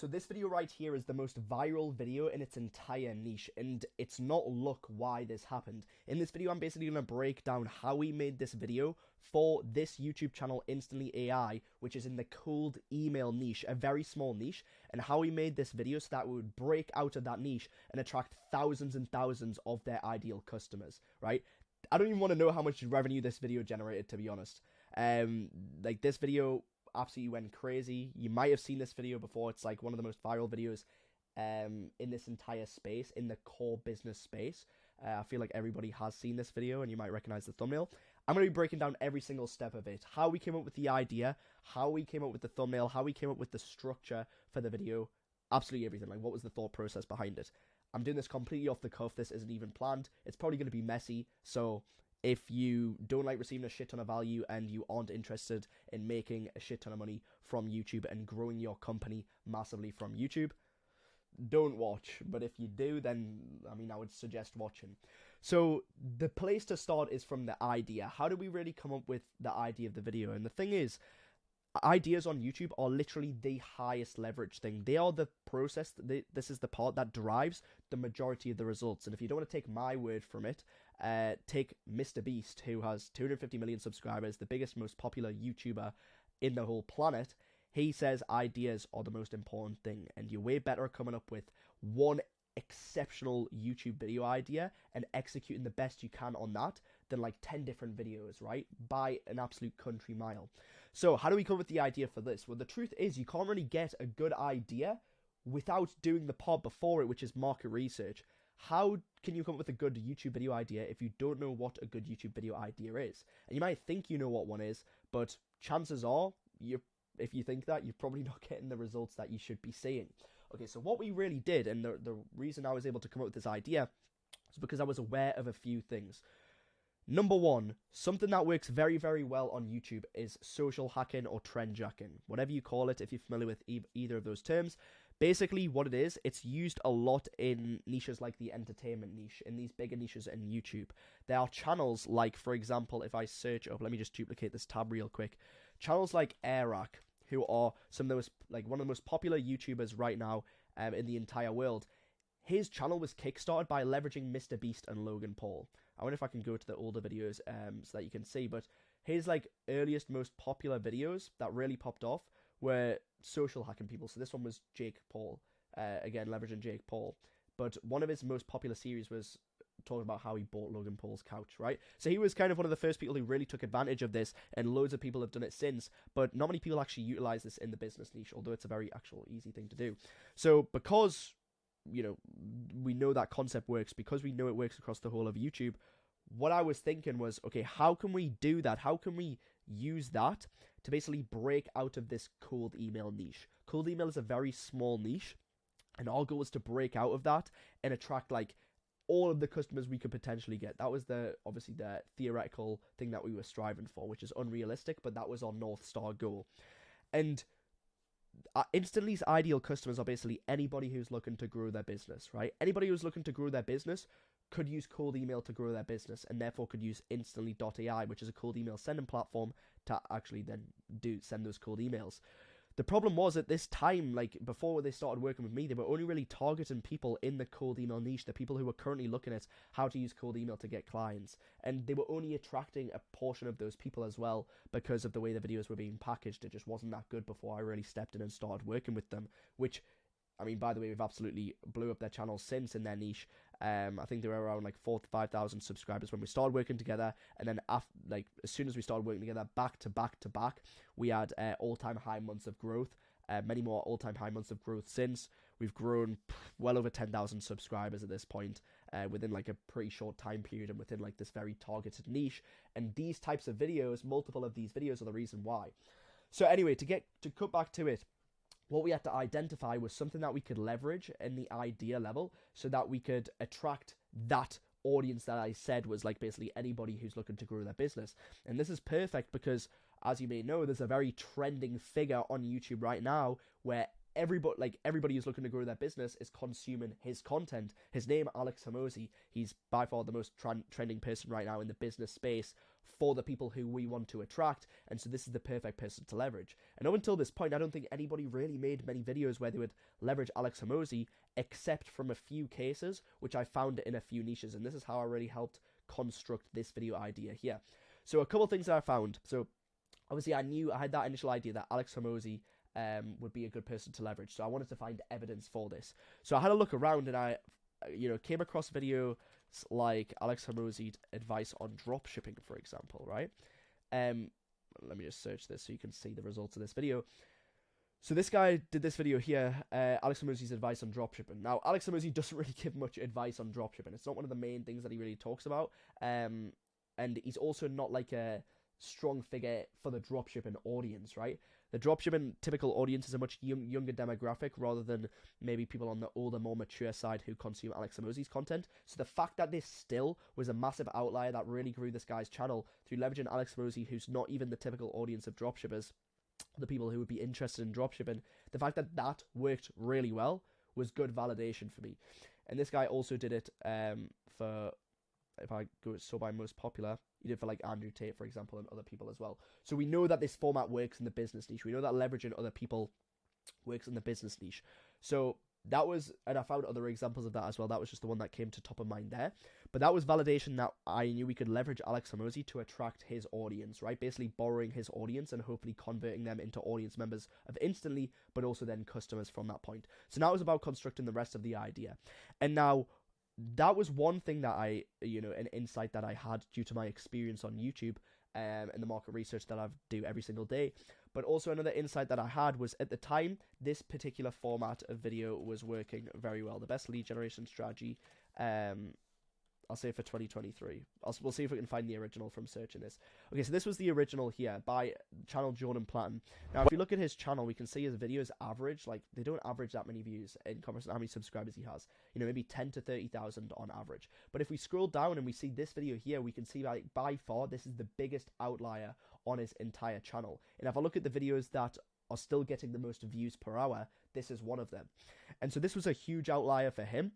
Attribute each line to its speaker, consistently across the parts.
Speaker 1: So this video right here is the most viral video in its entire niche, and it's not luck why this happened. In this video, I'm basically going to break down how we made this video for this YouTube channel, Instantly AI, which is in the cold email niche, a very small niche, and how we made this video so that we would break out of that niche and attract thousands and thousands of their ideal customers, right? I don't even want to know how much revenue this video generated, to be honest. Like, this video absolutely went crazy. You might have seen this video before. It's like one of the most viral videos in this entire space, in the core business space. I feel like everybody has seen this video, and you might recognize the thumbnail. I'm going to be breaking down every single step of it. How we came up with the idea, how we came up with the thumbnail, how we came up with the structure for the video, absolutely everything. Like, what was the thought process behind it? I'm doing this completely off the cuff. This isn't even planned. It's probably going to be messy, so if you don't like receiving a shit ton of value and you aren't interested in making a shit ton of money from YouTube and growing your company massively from YouTube, don't watch. But if you do, then, I mean, I would suggest watching. So the place to start is from the idea. How do we really come up with the idea of the video? And the thing is, ideas on YouTube are literally the highest leverage thing. They are the process. This is the part that drives the majority of the results. And if you don't want to take my word from it, take Mr. Beast, who has 250 million subscribers, the biggest, most popular YouTuber in the whole planet. He says ideas are the most important thing, and you're way better at coming up with one exceptional YouTube video idea and executing the best you can on that than like 10 different videos, right? By an absolute country mile. So how do we come up with the idea for this? Well, the truth is, you can't really get a good idea without doing the part before it, which is market research. How can you come up with a good YouTube video idea if you don't know what a good YouTube video idea is? And you might think you know what one is, but chances are, if you think that, you're probably not getting the results that you should be seeing. Okay, so what we really did, and the reason I was able to come up with this idea is because I was aware of a few things. Number one, something that works very, very well on YouTube is social hacking or trend jacking, whatever you call it, if you're familiar with either of those terms. Basically, what it is, it's used a lot in niches like the entertainment niche, in these bigger niches in YouTube. There are channels like, for example, if I search up, let me just duplicate this tab real quick. Channels like Airac, who are some of the most, like, one of the most popular YouTubers right now in the entire world. His channel was kickstarted by leveraging Mr. Beast and Logan Paul. I wonder if I can go to the older videos so that you can see, but his like earliest, most popular videos that really popped off were social hacking people. So this one was Jake Paul, again leveraging Jake Paul. But one of his most popular series was talking about how he bought Logan Paul's couch, right? So he was kind of one of the first people who really took advantage of this, and loads of people have done it since, but not many people actually utilize this in the business niche, although it's a very actual easy thing to do. So because, you know, we know that concept works, because we know it works across the whole of YouTube, what I was thinking was, okay, how can we do that? How can we use that to basically break out of this cold email niche? Cold email is a very small niche, and our goal was to break out of that and attract like all of the customers we could potentially get. That was obviously the theoretical thing that we were striving for, which is unrealistic, but that was our North Star goal. And Instantly's ideal customers are basically anybody who's looking to grow their business, right? Anybody who's looking to grow their business could use cold email to grow their business, and therefore could use Instantly.ai, which is a cold email sending platform, to actually then send those cold emails. The problem was, at this time, like before they started working with me, they were only really targeting people in the cold email niche, the people who were currently looking at how to use cold email to get clients. And they were only attracting a portion of those people as well because of the way the videos were being packaged. It just wasn't that good before I really stepped in and started working with them, which, I mean, by the way, we've absolutely blew up their channel since in their niche. I think they were around like 4,000 to 5,000 subscribers when we started working together, and then after, like as soon as we started working together, back to back, we had all-time high months of growth. Many more all-time high months of growth since. We've grown well over 10,000 subscribers at this point within like a pretty short time period, and within like this very targeted niche. And these types of videos, multiple of these videos, are the reason why. So anyway, to cut back to it, what we had to identify was something that we could leverage in the idea level so that we could attract that audience that I said was like basically anybody who's looking to grow their business. And this is perfect because, as you may know, there's a very trending figure on YouTube right now where everybody who's looking to grow their business is consuming his content. His name, Alex Hormozi, he's by far the most trending person right now in the business space for the people who we want to attract, and so this is the perfect person to leverage. And up until this point, I don't think anybody really made many videos where they would leverage Alex Hormozi, except from a few cases, which I found in a few niches, and this is how I really helped construct this video idea here. So a couple things that I found. So obviously I had that initial idea that Alex Hormozi would be a good person to leverage, so I wanted to find evidence for this. So I had a look around, and I came across video like Alex Hormozi's advice on drop shipping, for example, right? Let me just search this so you can see the results of this video. So this guy did this video here, Alex Hormozi's advice on dropshipping. Now, Alex Hormozi doesn't really give much advice on dropshipping. It's not one of the main things that he really talks about. And he's also not like a strong figure for the dropshipping audience, right? The dropshipping typical audience is a much younger demographic rather than maybe people on the older, more mature side who consume Alex Hormozi's content. So the fact that this still was a massive outlier that really grew this guy's channel through leveraging Alex Hormozi, who's not even the typical audience of dropshippers, the people who would be interested in dropshipping, the fact that that worked really well was good validation for me. And this guy also did it for, if I go so by most popular, he did for like Andrew Tate, for example, and other people as well. So we know that this format works in the business niche. We know that leveraging other people works in the business niche. So that was, and I found other examples of that as well. That was just the one that came to top of mind there. But that was validation that I knew we could leverage Alex Hormozi to attract his audience, right? Basically borrowing his audience and hopefully converting them into audience members of Instantly, but also then customers from that point. So now it was about constructing the rest of the idea. And now that was one thing that I, an insight that I had due to my experience on YouTube and the market research that I do every single day. But also another insight that I had was at the time, this particular format of video was working very well. The best lead generation strategy, I'll say for 2023. We'll see if we can find the original from searching this. Okay, so this was the original here by channel Jordan Platten. Now, if you look at his channel, we can see his videos average, like they don't average that many views in comparison to how many subscribers he has. Maybe 10 to 30,000 on average. But if we scroll down and we see this video here, we can see like by far this is the biggest outlier on his entire channel. And if I look at the videos that are still getting the most views per hour, this is one of them. And so this was a huge outlier for him.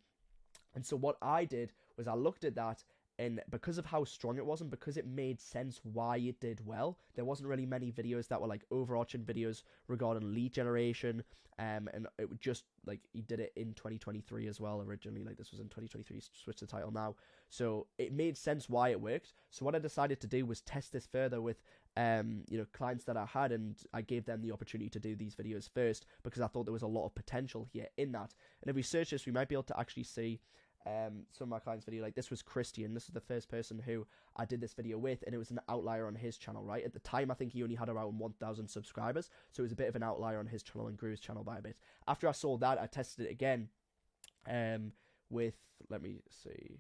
Speaker 1: And so what I did was I looked at that, and because of how strong it was and because it made sense why it did well, there wasn't really many videos that were like overarching videos regarding lead generation, and it would just like he did it in 2023 as well originally, like this was in 2023, switched the title now, so it made sense why it worked. So what I decided to do was test this further with clients that I had, and I gave them the opportunity to do these videos first because I thought there was a lot of potential here in that. And if we search this, we might be able to actually see some of my clients' video. Like this was Christian. This is the first person who I did this video with, and it was an outlier on his channel, right? At the time, I think he only had around 1,000 subscribers, so it was a bit of an outlier on his channel and grew his channel by a bit. After I saw that, I tested it again with, let me see,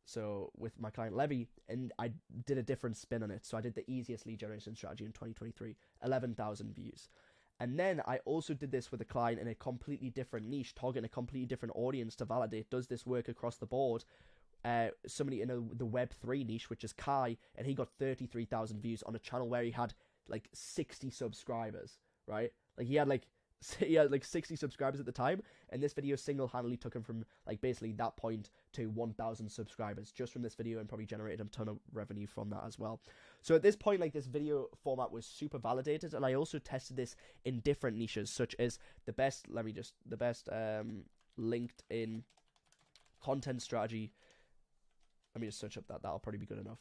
Speaker 1: so with my client Levy, and I did a different spin on it. So I did the easiest lead generation strategy in 2023, 11,000 views. And then I also did this with a client in a completely different niche, targeting a completely different audience to validate, does this work across the board? Somebody in the Web3 niche, which is Kai, and he got 33,000 views on a channel where he had like 60 subscribers, right? Like he had like 60 subscribers at the time, and this video single-handedly took him from like basically that point to 1,000 subscribers just from this video, and probably generated a ton of revenue from that as well. So at this point, like this video format was super validated, and I also tested this in different niches, such as the best LinkedIn content strategy. Let me just search up that'll probably be good enough.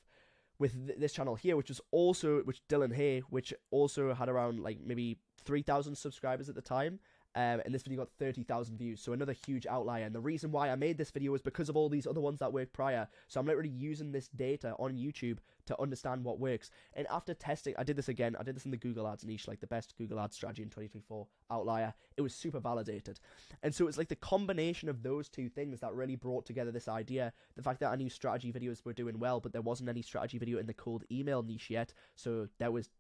Speaker 1: With this channel here, which Dylan here, which also had around like maybe 3,000 subscribers at the time, and this video got 30,000 views, so another huge outlier. And the reason why I made this video was because of all these other ones that worked prior. So I'm literally using this data on YouTube to understand what works. And after testing, I did this again. I did this in the Google Ads niche, like the best Google Ads strategy in 2024 outlier. It was super validated. And so it's like the combination of those two things that really brought together this idea. The fact that I knew strategy videos were doing well, but there wasn't any strategy video in the cold email niche yet. So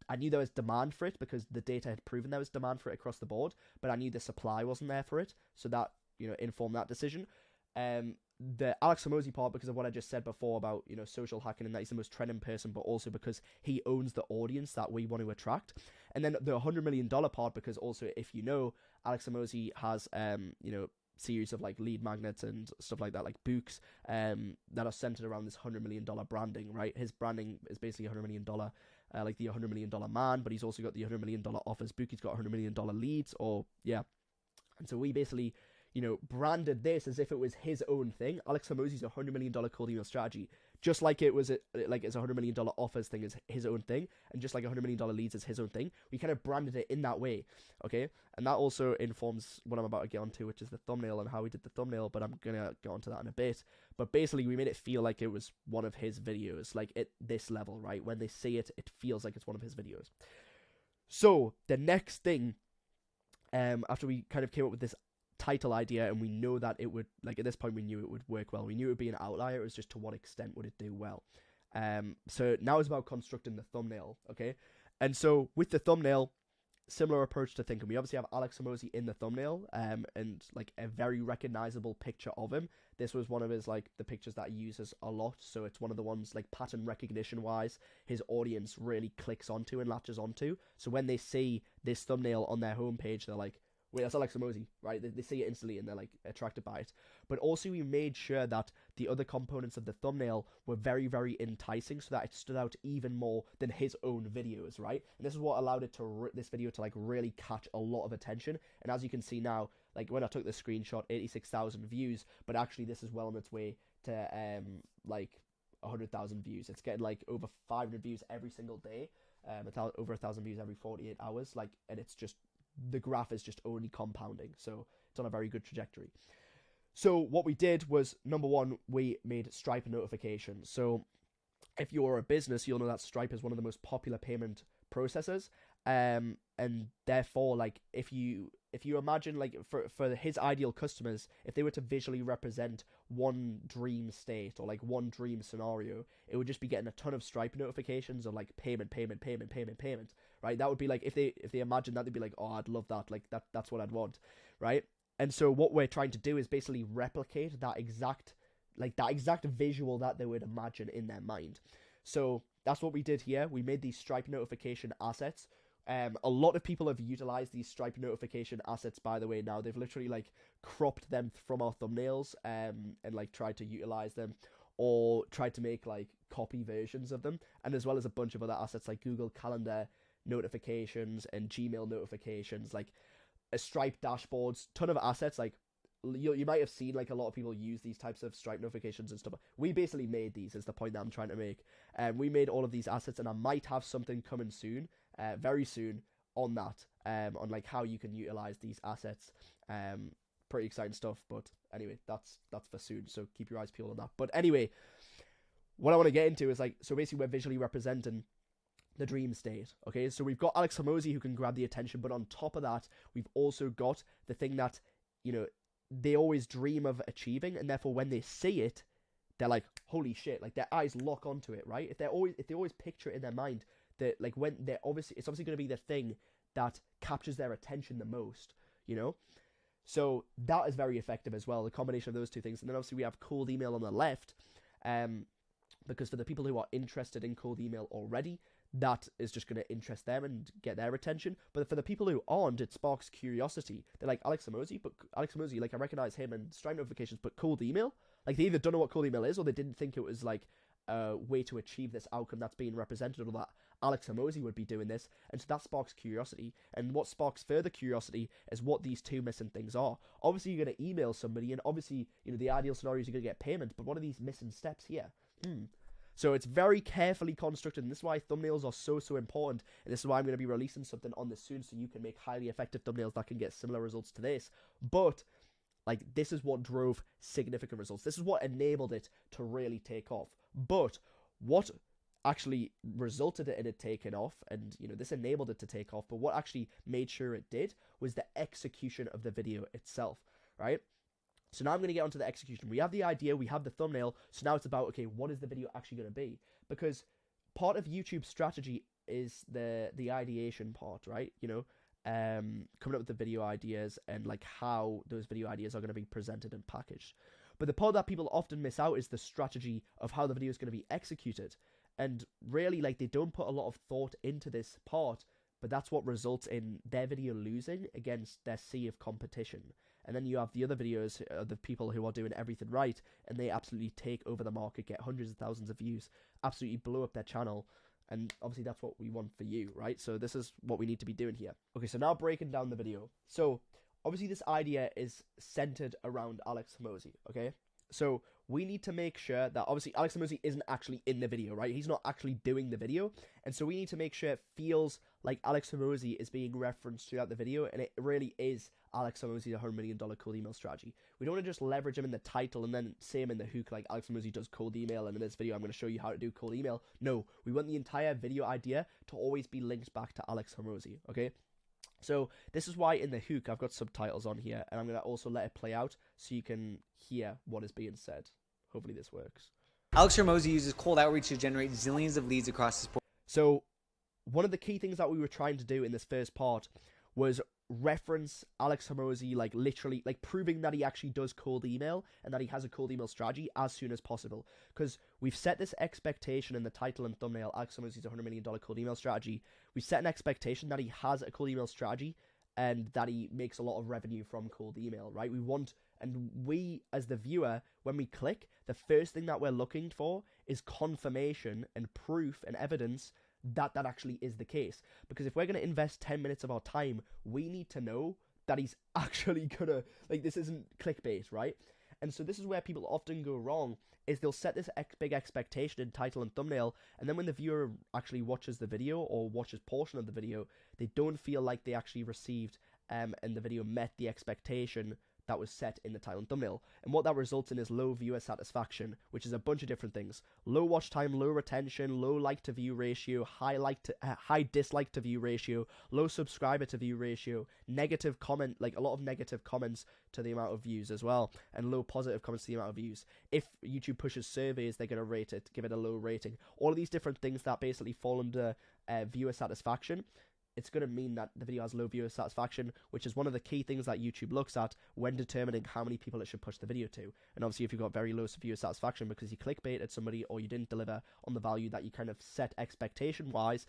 Speaker 1: I knew there was demand for it because the data had proven there was demand for it across the board, but I knew the supply wasn't there for it. So that, informed that decision. the Alex Hormozi part, because of what I just said before about, you know, social hacking and that he's the most trending person, but also because he owns the audience that we want to attract. And then the $100 million part, because also, if you know, Alex Hormozi has, you know, series of like lead magnets and stuff like that, like books that are centered around this $100 million branding, right? His branding is basically $100 million, like the $100 million man, but he's also got the $100 million offers book. He's got $100 million leads, or yeah. And so we basically, you know, branded this as if it was his own thing. Alex Hormozi's $100 million cold email strategy, just like it was like it's $100 million offers thing is his own thing, and just like $100 million leads is his own thing. We kind of branded it in that way, okay? And that also informs what I'm about to get onto, which is the thumbnail and how we did the thumbnail, but I'm gonna get onto that in a bit. But basically, we made it feel like it was one of his videos, like at this level, right? When they see it, it feels like it's one of his videos. So the next thing, after we kind of came up with this title idea, and we know that it would, like at this point we knew it would work well, we knew it would be an outlier, it was just to what extent would it do well. So now it's about constructing the thumbnail, okay? And so with the thumbnail, similar approach to thinking. We obviously have Alex Hormozi in the thumbnail, and like a very recognizable picture of him. This was one of his, like, the pictures that he uses a lot, so it's one of the ones, like, pattern recognition wise, his audience really clicks onto and latches onto. So when they see this thumbnail on their homepage, they're like, wait, that's Alex Hormozi, right? They see it instantly and they're like attracted by it. But also we made sure that the other components of the thumbnail were very, very enticing, so that it stood out even more than his own videos, right? And this is what allowed it to this video to like really catch a lot of attention. And as you can see now, like when I took the screenshot, 86,000 views, but actually this is well on its way to like 100,000 views. It's getting like over 500 views every single day, over 1,000 views every 48 hours, like, and it's just, the graph is just only compounding, so it's on a very good trajectory. So what we did was, number one, we made Stripe notifications. So if you're a business, you'll know that Stripe is one of the most popular payment processors, and therefore, like, if you imagine, like, for his ideal customers, if they were to visually represent one dream state or like one dream scenario, it would just be getting a ton of Stripe notifications of like payment, right? That would be like, if they imagine that, they'd be like, oh, I'd love that, like that's what I'd want, right? And so what we're trying to do is basically replicate that exact visual that they would imagine in their mind. So that's what we did here. We made these Stripe notification assets. A lot of people have utilized these Stripe notification assets, by the way. Now they've literally like cropped them from our thumbnails, and like tried to utilize them, or tried to make like copy versions of them, and as well as a bunch of other assets like Google Calendar notifications and Gmail notifications, like a Stripe dashboards, ton of assets. Like you might have seen like a lot of people use these types of Stripe notifications and stuff. We basically made these, is the point that I'm trying to make. We made all of these assets, and I might have something coming soon, very soon, on that, on like how you can utilize these assets. Pretty exciting stuff, but anyway, that's for soon, so keep your eyes peeled on that. But anyway, what I want to get into is like, so basically we're visually representing the dream state, okay? So we've got Alex Hormozi who can grab the attention, but on top of that, we've also got the thing that, you know, they always dream of achieving, and therefore when they see it, they're like, holy shit, like their eyes lock onto it, right? If they always picture it in their mind, that like when they're it's obviously going to be the thing that captures their attention the most, you know? So that is very effective as well, the combination of those two things. And then obviously we have cold email on the left, because for the people who are interested in cold email already, that is just going to interest them and get their attention. But for the people who aren't, it sparks curiosity. They're like, Alex Hormozi, like I recognize him and Stripe notifications, but cold email? Like they either don't know what cold email is, or they didn't think it was like a way to achieve this outcome that's being represented, or that Alex Hormozi would be doing this. And so that sparks curiosity. And what sparks further curiosity is what these two missing things are. Obviously, you're going to email somebody, and obviously, you know, the ideal scenario is you're going to get payment, but what are these missing steps here? So it's very carefully constructed, and this is why thumbnails are so important, and this is why I'm going to be releasing something on this soon, so you can make highly effective thumbnails that can get similar results to this. But like, this is what drove significant results. This is what enabled it to really take off. But what actually resulted in it taking off, and you know, this enabled it to take off, but what actually made sure it did was the execution of the video itself, right? So now I'm going to get onto the execution. We have the idea, we have the thumbnail, so now it's about, okay, what is the video actually going to be? Because part of YouTube's strategy is the ideation part, right? You know, coming up with the video ideas and like how those video ideas are going to be presented and packaged. But the part that people often miss out is the strategy of how the video is going to be executed. And really, like, they don't put a lot of thought into this part, but that's what results in their video losing against their sea of competition. And then you have the other videos of the people who are doing everything right, and they absolutely take over the market, get hundreds of thousands of views, absolutely blow up their channel. And obviously that's what we want for you, right? So this is what we need to be doing here. Okay, so now breaking down the video. So obviously this idea is centered around Alex Hormozi, okay? So we need to make sure that obviously Alex Hormozi isn't actually in the video, right? He's not actually doing the video. And so we need to make sure it feels like Alex Hormozi is being referenced throughout the video, and it really is Alex Hormozi, the $100 million cold email strategy. We don't want to just leverage him in the title and then say him in the hook like Alex Hormozi does cold email, and in this video I'm going to show you how to do cold email. No, we want the entire video idea to always be linked back to Alex Hormozi, okay? So this is why in the hook I've got subtitles on here, and I'm going to also let it play out so you can hear what is being said. Hopefully this works.
Speaker 2: Alex Hormozi uses cold outreach to generate zillions of leads across his portfolio.
Speaker 1: So one of the key things that we were trying to do in this first part was reference Alex Hormozi, like literally, like proving that he actually does cold email and that he has a cold email strategy as soon as possible. Because we've set this expectation in the title and thumbnail, Alex Hormozi's $100 million cold email strategy. We set an expectation that he has a cold email strategy and that he makes a lot of revenue from cold email, right? We want, and we as the viewer, when we click, the first thing that we're looking for is confirmation and proof and evidence that that actually is the case. Because if we're going to invest 10 minutes of our time, we need to know that he's actually gonna, like, this isn't clickbait, right? And so this is where people often go wrong, is they'll set this big expectation in title and thumbnail, and then when the viewer actually watches the video or watches portion of the video, they don't feel like they actually received and the video met the expectation that was set in the title and thumbnail. And what that results in is low viewer satisfaction, which is a bunch of different things: low watch time, low retention, low like to view ratio, high dislike to view ratio, low subscriber to view ratio, negative comment, like a lot of negative comments to the amount of views as well, and low positive comments to the amount of views. If YouTube pushes surveys, they're going to rate it, give it a low rating. All of these different things that basically fall under viewer satisfaction. It's going to mean that the video has low viewer satisfaction, which is one of the key things that YouTube looks at when determining how many people it should push the video to. And obviously, if you've got very low viewer satisfaction because you clickbaited somebody or you didn't deliver on the value that you kind of set expectation-wise,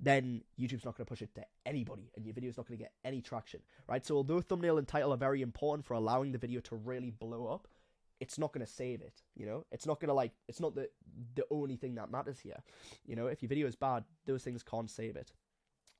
Speaker 1: then YouTube's not going to push it to anybody, and your video's not going to get any traction, right? So although thumbnail and title are very important for allowing the video to really blow up, it's not going to save it, you know? It's not going to, like, it's not the only thing that matters here. You know, if your video is bad, those things can't save it.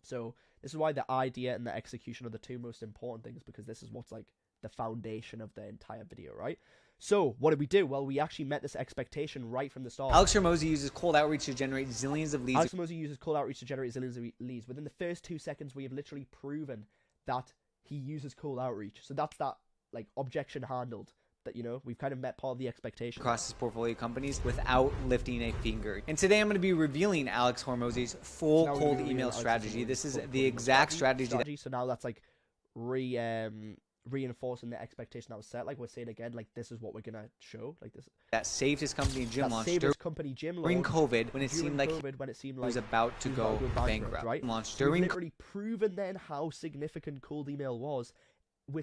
Speaker 1: So this is why the idea and the execution are the two most important things, because this is what's like the foundation of the entire video, right? So what did we do? Well, we actually met this expectation right from the start.
Speaker 2: Alex Hormozi uses cold outreach to generate zillions of leads.
Speaker 1: Alex Hormozi uses cold outreach to generate zillions of leads. Within the first 2 seconds, we have literally proven that he uses cold outreach. So that's that, like, objection handled. That, you know, we've kind of met part of the expectation
Speaker 2: across his portfolio companies without lifting a finger. And today I'm going to be revealing Alex Hormozi's full cold email strategy. This is the exact strategy.
Speaker 1: So now that's like reinforcing the expectation that was set. Like we're saying again, like this is what we're going to show. Like this
Speaker 2: that saved his company gym launch
Speaker 1: during
Speaker 2: COVID when it seemed like he was about to go bankrupt.
Speaker 1: Right?
Speaker 2: Launched
Speaker 1: We've
Speaker 2: during
Speaker 1: literally proven then how significant cold email was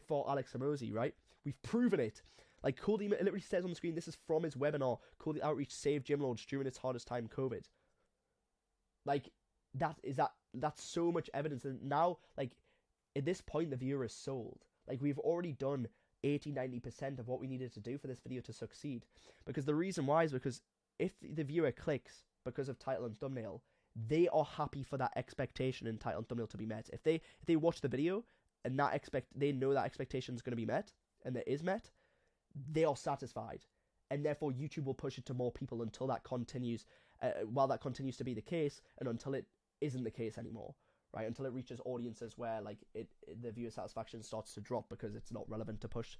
Speaker 1: for Alex Hormozi, right? We've proven it. Like, cold email, it literally says on the screen, this is from his webinar, Cold Outreach Saved Gym Launch During Its Hardest Time, COVID. Like, that's so much evidence. And now, like, at this point, the viewer is sold. Like, we've already done 80-90% of what we needed to do for this video to succeed. Because the reason why is because if the viewer clicks because of title and thumbnail, they are happy for that expectation in title and thumbnail to be met. If they watch the video and they know that expectation is going to be met, and it is met, they are satisfied, and therefore YouTube will push it to more people until that continues, while that continues to be the case, and until it isn't the case anymore, right? Until it reaches audiences where like the viewer satisfaction starts to drop because it's not relevant to push,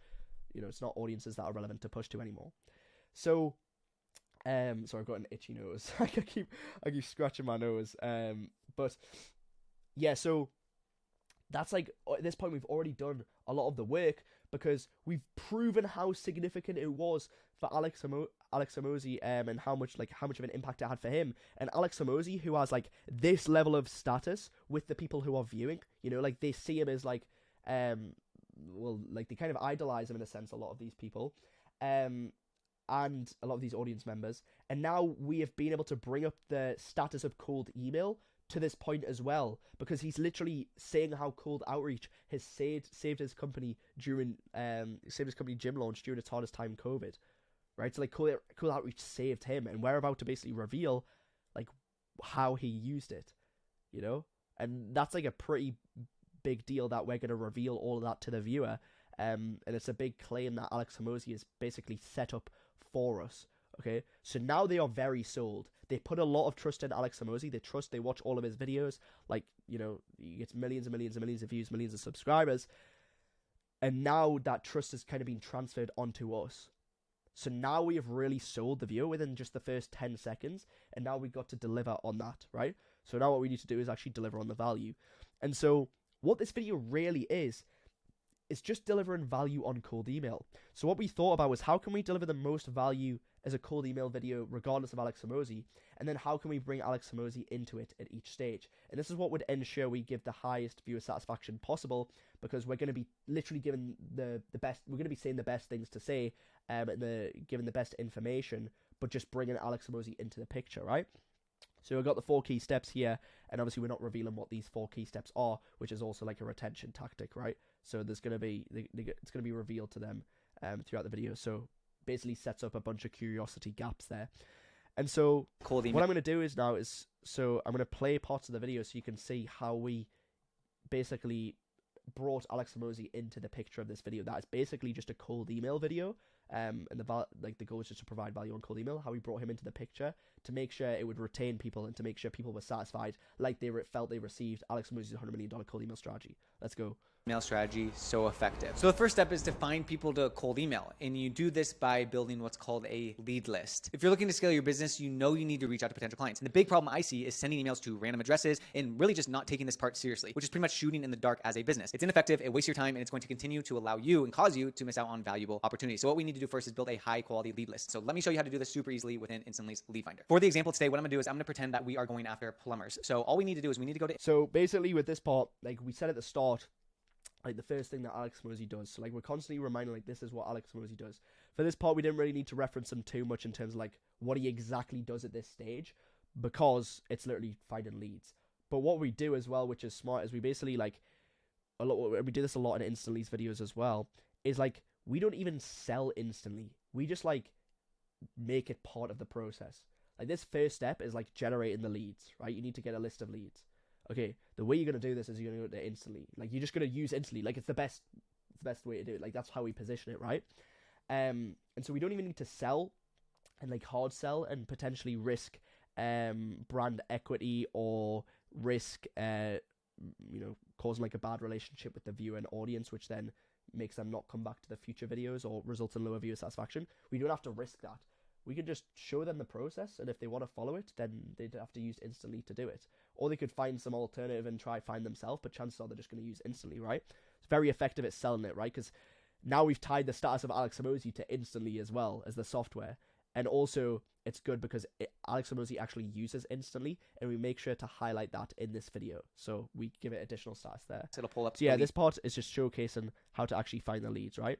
Speaker 1: you know, it's not audiences that are relevant to push to anymore. So, so I've got an itchy nose. I keep scratching my nose. But yeah, so that's like at this point we've already done a lot of the work, because we've proven how significant it was for Alex Hormozi, and how much of an impact it had for him. And Alex Hormozi, who has like this level of status with the people who are viewing, you know, like they see him as like, well, like they kind of idolize him in a sense, a lot of these people. and a lot of these audience members. And now we have been able to bring up the status of cold email to this point as well, because he's literally saying how cold outreach has saved his company during gym launch during its hardest time, COVID, right? So like cold outreach saved him, and we're about to basically reveal like how he used it, you know, and that's like a pretty big deal that we're going to reveal all of that to the viewer, and it's a big claim that Alex Hormozi is basically set up for us. Okay, so now they are very sold. They put a lot of trust in Alex Hormozi. They watch all of his videos. Like, you know, he gets millions and millions and millions of views, millions of subscribers. And now that trust has kind of been transferred onto us. So now we have really sold the viewer within just the first 10 seconds. And now we've got to deliver on that, right? So now what we need to do is actually deliver on the value. And so what this video really is just delivering value on cold email. So what we thought about was, how can we deliver the most value as a cold email video regardless of Alex Hormozi, and then how can we bring Alex Hormozi into it at each stage? And this is what would ensure we give the highest viewer satisfaction possible, because we're going to be literally giving the best, we're going to be saying the best things to say, and giving the best information, but just bringing Alex Hormozi into the picture, right? So we've got the 4 key steps here, and obviously we're not revealing what these 4 key steps are, which is also like a retention tactic, right? So there's going to be, it's going to be revealed to them throughout the video. So basically sets up a bunch of curiosity gaps there. And so what I'm going to do is now is, so I'm going to play parts of the video so you can see how we basically brought Alex Hormozi into the picture of this video. That is basically just a cold email video, and the goal is just to provide value on cold email. How we brought him into the picture to make sure it would retain people and to make sure people were satisfied, like they felt they received Alex Hormozi's $100 million cold email strategy. Let's go.
Speaker 2: Email strategy so effective. So the first step is to find people to cold email, and you do this by building what's called a lead list. If you're looking to scale your business, you know you need to reach out to potential clients. And the big problem I see is sending emails to random addresses and really just not taking this part seriously, which is pretty much shooting in the dark as a business. It's ineffective, it wastes your time, and it's going to continue to allow you and cause you to miss out on valuable opportunities. So what we need to do first is build a high quality lead list. So let me show you how to do this super easily within Instantly's Lead Finder. For the example today, what I'm gonna do is I'm gonna pretend that we are going after plumbers. So all we need to do is we need to go to...
Speaker 1: So basically with this part, like we said at the start, like the first thing that Alex Hormozi does. So like we're constantly reminding like this is what Alex Hormozi does. For this part, we didn't really need to reference him too much in terms of like what he exactly does at this stage, because it's literally finding leads. But what we do as well, which is smart, is we basically like we do this a lot in Instantly's videos as well, is like we don't even sell Instantly. We just like make it part of the process. Like this first step is like generating the leads, right? You need to get a list of leads. Okay, the way you're going to do this is you're going to go to Instantly. Like, you're just going to use Instantly. Like, it's the best way to do it. Like, that's how we position it, right? And so we don't even need to sell and, like, hard sell and potentially risk brand equity or risk, causing, like, a bad relationship with the viewer and audience, which then makes them not come back to the future videos or results in lower viewer satisfaction. We don't have to risk that. We can just show them the process, and if they want to follow it, then they'd have to use Instantly to do it. Or they could find some alternative and try find themselves, but chances are they're just going to use Instantly, right? It's very effective at selling it, right? Because now we've tied the status of Alex Hormozi to Instantly as well as the software. And also, it's good because Alex Hormozi actually uses Instantly, and we make sure to highlight that in this video. So we give it additional status there.
Speaker 2: So it'll pull up.
Speaker 1: So yeah, this part is just showcasing how to actually find the leads, right?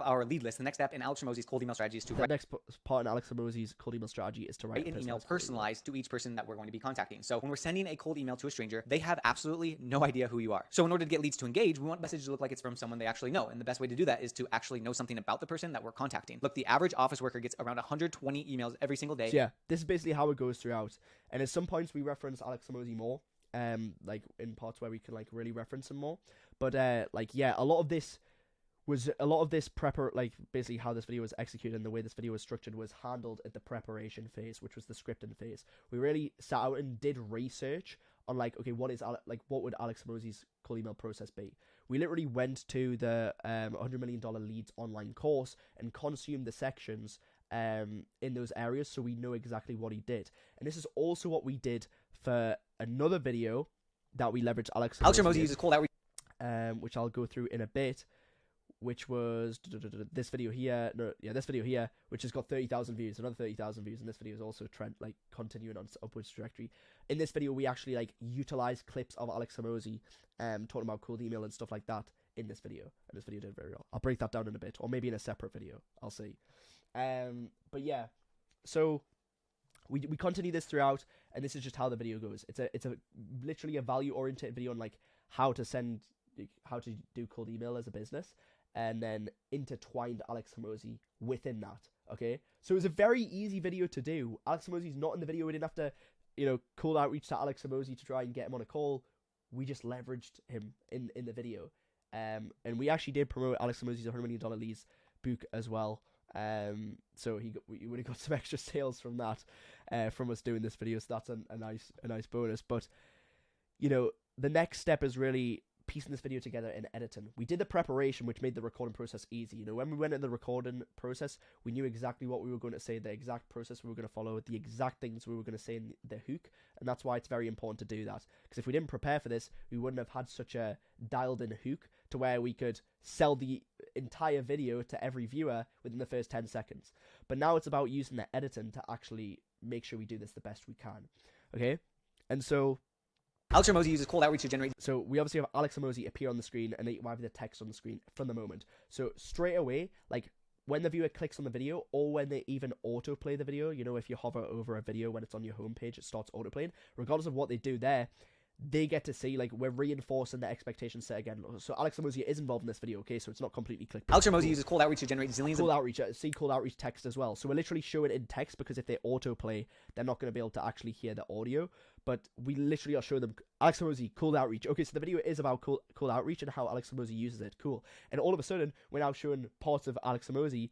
Speaker 2: Our lead list. The next step in Alex Hormozi's cold email strategy is to
Speaker 1: the next part in Alex Hormozi's cold email strategy is to write
Speaker 2: an email personalized to each person that we're going to be contacting. So when we're sending a cold email to a stranger, they have absolutely no idea who you are. So in order to get leads to engage, we want the message to look like it's from someone they actually know. And the best way to do that is to actually know something about the person that we're contacting. Look, the average office worker gets around 120 emails every single day.
Speaker 1: So yeah, this is basically how it goes throughout. And at some points we reference Alex Hormozi more, like in parts where we can like really reference him more. But yeah, a lot of this like basically how this video was executed and the way this video was structured was handled at the preparation phase, which was the scripting phase. We really sat out and did research on like, okay, what would Alex Hormozi's cold email process be? We literally went to the $100 million leads online course and consumed the sections in those areas, so we know exactly what he did. And this is also what we did for another video that we leveraged Alex
Speaker 2: Hormozi uses cold outreach,
Speaker 1: which I'll go through in a bit, which was this video here. This video here, which has got 30,000 views, another 30,000 views, and this video is also continuing on its upwards trajectory. In this video, we actually like utilize clips of Alex Hormozi talking about cold email and stuff like that in this video, and this video did very well. I'll break that down in a bit, or maybe in a separate video. I'll see. But yeah, so we continue this throughout, and this is just how the video goes. It's a literally a value oriented video on like how to do cold email as a business, and then intertwined Alex Hormozi within that. Okay, so it was a very easy video to do. Alex Hormozi's not in the video. We didn't have to, cold outreach to Alex Hormozi to try and get him on a call. We just leveraged him in the video. And we actually did promote Alex Hormozi's $100 million leads book as well. So we would have got some extra sales from that, from us doing this video. So that's a nice bonus. But the next step is really piecing this video together in editing. We did the preparation, which made the recording process easy. When we went into the recording process, we knew exactly what we were going to say, the exact process we were going to follow, the exact things we were going to say in the hook, and that's why it's very important to do that. Because if we didn't prepare for this, we wouldn't have had such a dialed-in hook to where we could sell the entire video to every viewer within the first 10 seconds. But now it's about using the editing to actually make sure we do this the best we can. Okay? And so
Speaker 2: Alex Hormozi uses cold outreach to generate.
Speaker 1: So we obviously have Alex Hormozi appear on the screen, and we have the text on the screen from the moment. So straight away, like when the viewer clicks on the video, or when they even autoplay the video, if you hover over a video when it's on your homepage, it starts autoplaying. Regardless of what they do there, they get to see, like, we're reinforcing the expectation set again. So Alex Hormozi is involved in this video, okay? So it's not completely clickbait.
Speaker 2: Alex Hormozi uses cold outreach to generate zillions
Speaker 1: cold outreach. See cold outreach text as well. So we're literally showing it in text, because if they autoplay, they're not going to be able to actually hear the audio. But we literally are showing them Alex Hormozi, cold outreach. Okay, so the video is about cold outreach and how Alex Hormozi uses it. Cool. And all of a sudden, we're now showing parts of Alex Hormozi.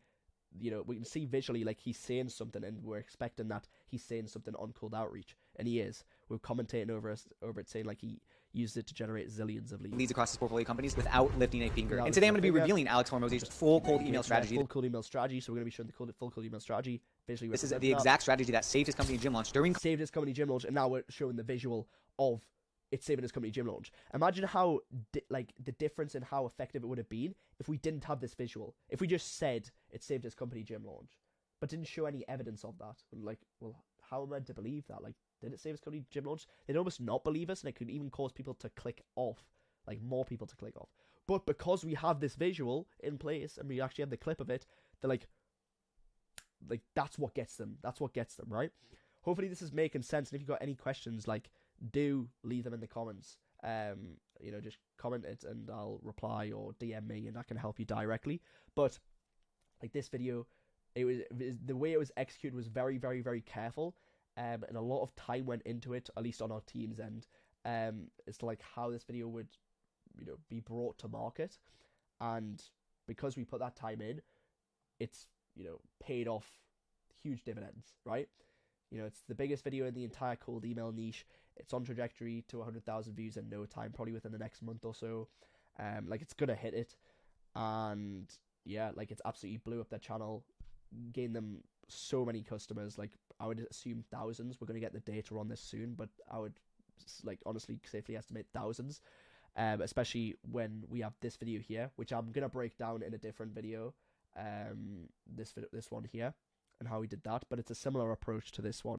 Speaker 1: We can see visually, like, he's saying something, and we're expecting that he's saying something on cold outreach, and he is. We're commentating over it, saying like he used it to generate zillions of leads
Speaker 2: across his portfolio companies without lifting a finger. And today I'm going to be revealing Alex Hormozi's full cold email strategy.
Speaker 1: Full cold email strategy. So we're going to be showing the full cold email strategy. Basically,
Speaker 2: this is the exact strategy that saved his company gym launch
Speaker 1: saved his company gym launch, and now we're showing the visual of it saving his company gym launch. Imagine how the difference in how effective it would have been if we didn't have this visual. If we just said it saved his company gym launch, but didn't show any evidence of that. Like, well, how am I to believe that? Like, did it save his company gym launch? They'd almost not believe us, and it could even cause people to click off, like more people to click off. But because we have this visual in place and we actually have the clip of it, they're like that's what gets them. That's what gets them, right? Hopefully this is making sense. And if you've got any questions, like, do leave them in the comments. Just comment it and I'll reply, or DM me and I can help you directly. But like this video, the way it was executed was very, very, very careful. And a lot of time went into it, at least on our team's end, as to like how this video would, be brought to market. And because we put that time in, it's, paid off huge dividends, right? It's the biggest video in the entire cold email niche. It's on trajectory to 100,000 views in no time, probably within the next month or so. It's gonna hit it, and yeah, like, it's absolutely blew up their channel, gained them so many customers. Like, I would assume thousands. We're gonna get the data on this soon, but I would honestly safely estimate thousands, especially when we have this video here, which I'm gonna break down in a different video. This one here, and how we did that, but it's a similar approach to this one.